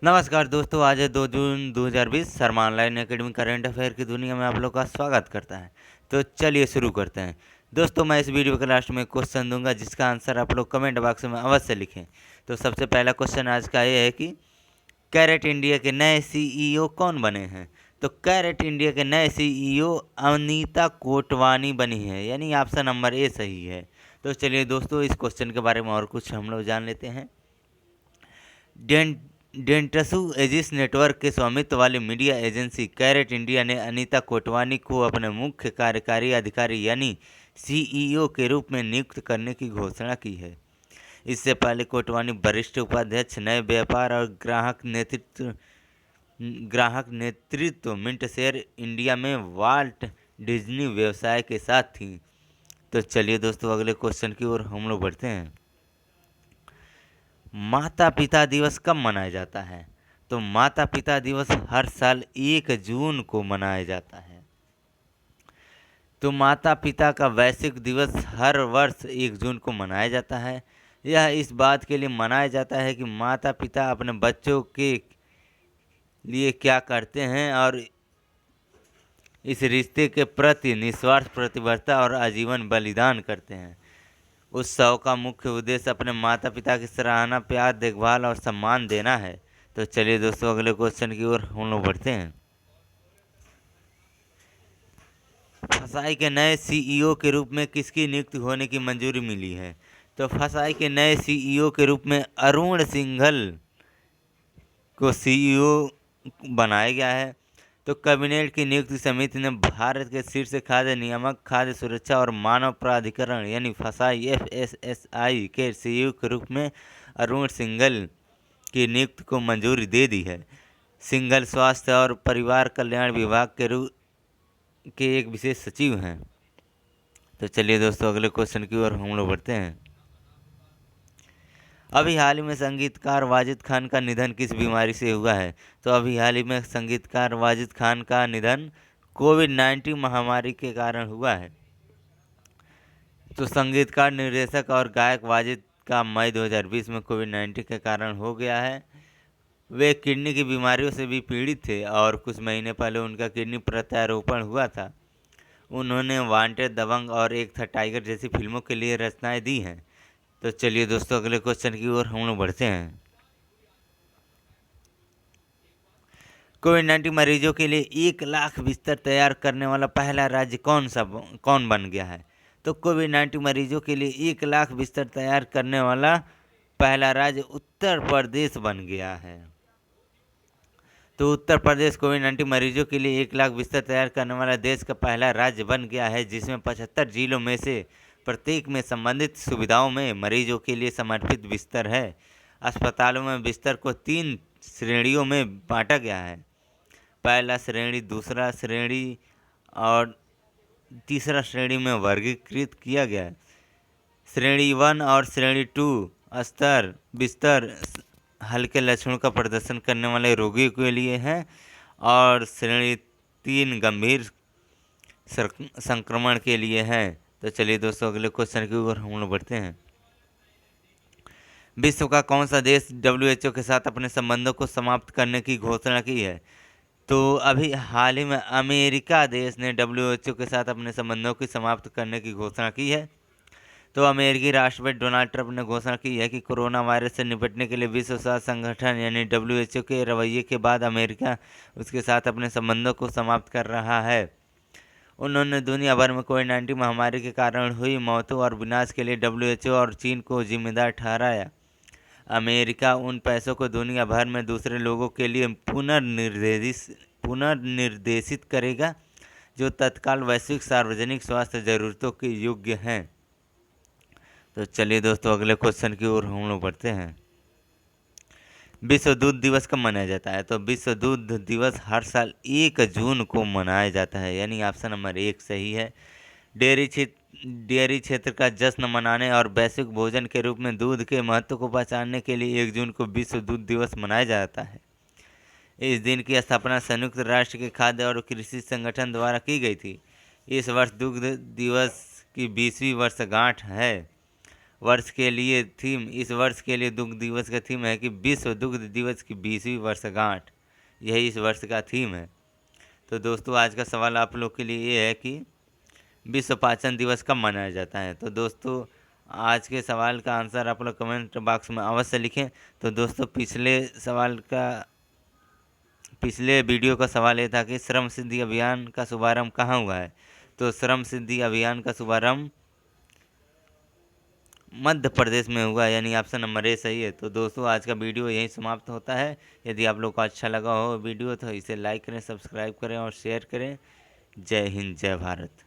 नमस्कार दोस्तों, आज है 2 जून 2020। Sharma online academy current affair की दुनिया में आप लोग का स्वागत करता है। तो चलिए शुरू करते हैं। दोस्तों, मैं इस वीडियो के लास्ट में क्वेश्चन दूंगा जिसका आंसर आप लोग कमेंट बॉक्स में अवश्य लिखें। तो सबसे पहला क्वेश्चन आज का ये है कि कैरेट इंडिया के नए सीईओ कौन बने हैं। तो कैरेट इंडिया के नए सीईओ अनीता कोटवानी बनी है, यानी ऑप्शन नंबर ए सही है। तो चलिए दोस्तों, इस क्वेश्चन के बारे में और कुछ हम लोग जान लेते हैं। डेंटसू एजिस नेटवर्क के स्वामित्व वाली मीडिया एजेंसी कैरेट इंडिया ने अनीता कोटवानी को अपने मुख्य कार्यकारी अधिकारी यानी सीईओ के रूप में नियुक्त करने की घोषणा की है। इससे पहले कोटवानी वरिष्ठ उपाध्यक्ष, नए व्यापार और ग्राहक नेतृत्व मिंटशेयर इंडिया में वाल्ट डिज्नी व्यवसाय के साथ थी। तो चलिए दोस्तों, अगले क्वेश्चन की ओर हम लोग बढ़ते हैं। माता पिता दिवस कब मनाया जाता है। तो माता पिता दिवस हर साल 1 जून को मनाया जाता है। तो माता पिता का वैश्विक दिवस हर वर्ष 1 जून को मनाया जाता है। यह इस बात के लिए मनाया जाता है कि माता पिता अपने बच्चों के लिए क्या करते हैं और इस रिश्ते के प्रति निस्वार्थ प्रतिबद्धता और आजीवन बलिदान करते हैं। उत्सव का मुख्य उद्देश्य अपने माता पिता की सराहना, प्यार, देखभाल और सम्मान देना है। तो चलिए दोस्तों, अगले क्वेश्चन की ओर हम लोग बढ़ते हैं। फसाई के नए सीईओ के रूप में किसकी नियुक्ति होने की मंजूरी मिली है। तो फसाई के नए सीईओ के रूप में अरुण सिंघल को सीईओ बनाया गया है। तो कैबिनेट की नियुक्ति समिति ने भारत के शीर्ष खाद्य नियामक, खाद्य सुरक्षा और मानव प्राधिकरण यानी फसाई FSSAI के सीईओ के रूप में अरुण सिंघल की नियुक्ति को मंजूरी दे दी है। सिंघल स्वास्थ्य और परिवार कल्याण विभाग के एक विशेष सचिव हैं। तो चलिए दोस्तों, अगले क्वेश्चन की ओर हम लोग बढ़ते हैं। अभी हाल ही में संगीतकार वाजिद खान का निधन किस बीमारी से हुआ है। तो अभी हाल ही में संगीतकार वाजिद खान का निधन कोविड-19 महामारी के कारण हुआ है। तो संगीतकार, निर्देशक और गायक वाजिद का मई 2020 में कोविड-19 के कारण हो गया है। वे किडनी की बीमारियों से भी पीड़ित थे और कुछ महीने पहले उनका किडनी प्रत्यारोपण हुआ था। उन्होंने वांटेड, दबंग और एक था टाइगर जैसी फिल्मों के लिए रचनाएं दी हैं। तो चलिए दोस्तों, अगले क्वेश्चन की ओर हम लोग बढ़ते हैं। कोविड-19 मरीजों के लिए 1 लाख बिस्तर तैयार करने वाला पहला राज्य कौन बन गया है। तो कोविड-19 मरीजों के लिए 1 लाख बिस्तर तैयार करने वाला पहला राज्य उत्तर प्रदेश बन गया है। तो उत्तर प्रदेश कोविड-19 मरीजों के लिए 1 लाख बिस्तर तैयार करने वाला देश का पहला राज्य बन गया है, जिसमें 75 जिलों में से प्रत्येक में संबंधित सुविधाओं में मरीजों के लिए समर्पित बिस्तर है। अस्पतालों में बिस्तर को 3 श्रेणियों में बांटा गया है। पहला श्रेणी, दूसरा श्रेणी और तीसरा श्रेणी में वर्गीकृत किया गया है। श्रेणी 1 और श्रेणी 2 स्तर बिस्तर हल्के लक्षणों का प्रदर्शन करने वाले रोगियों के लिए है और श्रेणी 3 गंभीर संक्रमण के लिए है। तो चलिए दोस्तों, अगले क्वेश्चन की ओर हम लोग बढ़ते हैं। विश्व का कौन सा देश WHO के साथ अपने संबंधों को समाप्त करने की घोषणा की है। तो अभी हाल ही में अमेरिका देश ने WHO के साथ अपने संबंधों की समाप्त करने की घोषणा की है। तो अमेरिकी राष्ट्रपति डोनाल्ड ट्रंप ने घोषणा की है कि कोरोना वायरस से निपटने के लिए विश्व स्वास्थ्य संगठन यानी WHO के रवैये के बाद अमेरिका उसके साथ अपने संबंधों को समाप्त कर रहा है। उन्होंने दुनिया भर में कोविड-19 महामारी के कारण हुई मौतों और विनाश के लिए WHO और चीन को जिम्मेदार ठहराया। अमेरिका उन पैसों को दुनिया भर में दूसरे लोगों के लिए पुनर्निर्देशित करेगा जो तत्काल वैश्विक सार्वजनिक स्वास्थ्य जरूरतों के योग्य हैं। तो चलिए दोस्तों, अगले क्वेश्चन की ओर हम लोग बढ़ते हैं। विश्व दूध दिवस कब मनाया जाता है। तो विश्व दूध दिवस हर साल 1 जून को मनाया जाता है, यानी ऑप्शन नंबर 1 सही है। डेयरी क्षेत्र का जश्न मनाने और वैश्विक भोजन के रूप में दूध के महत्व को पहचानने के लिए 1 जून को विश्व दूध दिवस मनाया जाता है। इस दिन की स्थापना संयुक्त राष्ट्र के खाद्य और कृषि संगठन द्वारा की गई थी। इस वर्ष दुग्ध दिवस की 20वीं वर्षगांठ है वर्ष के लिए थीम, इस वर्ष के लिए दुग्ध दिवस का थीम है कि विश्व दुग्ध दिवस की 20वीं वर्षगांठ, यही इस वर्ष का थीम है। तो दोस्तों आज का सवाल आप लोग के लिए ये है कि विश्व पाचन दिवस कब मनाया जाता है। तो दोस्तों आज के सवाल का आंसर आप लोग कमेंट बॉक्स में अवश्य लिखें। तो दोस्तों पिछले वीडियो का सवाल ये था कि श्रम सिद्धि अभियान का शुभारंभ कहाँ हुआ है। तो श्रम सिद्धि अभियान का शुभारंभ मध्य प्रदेश में हुआ, यानी ऑप्शन नंबर ए सही है। तो दोस्तों आज का वीडियो यहीं समाप्त होता है। यदि आप लोग को अच्छा लगा हो वीडियो तो इसे लाइक करें, सब्सक्राइब करें और शेयर करें। जय हिंद, जय भारत।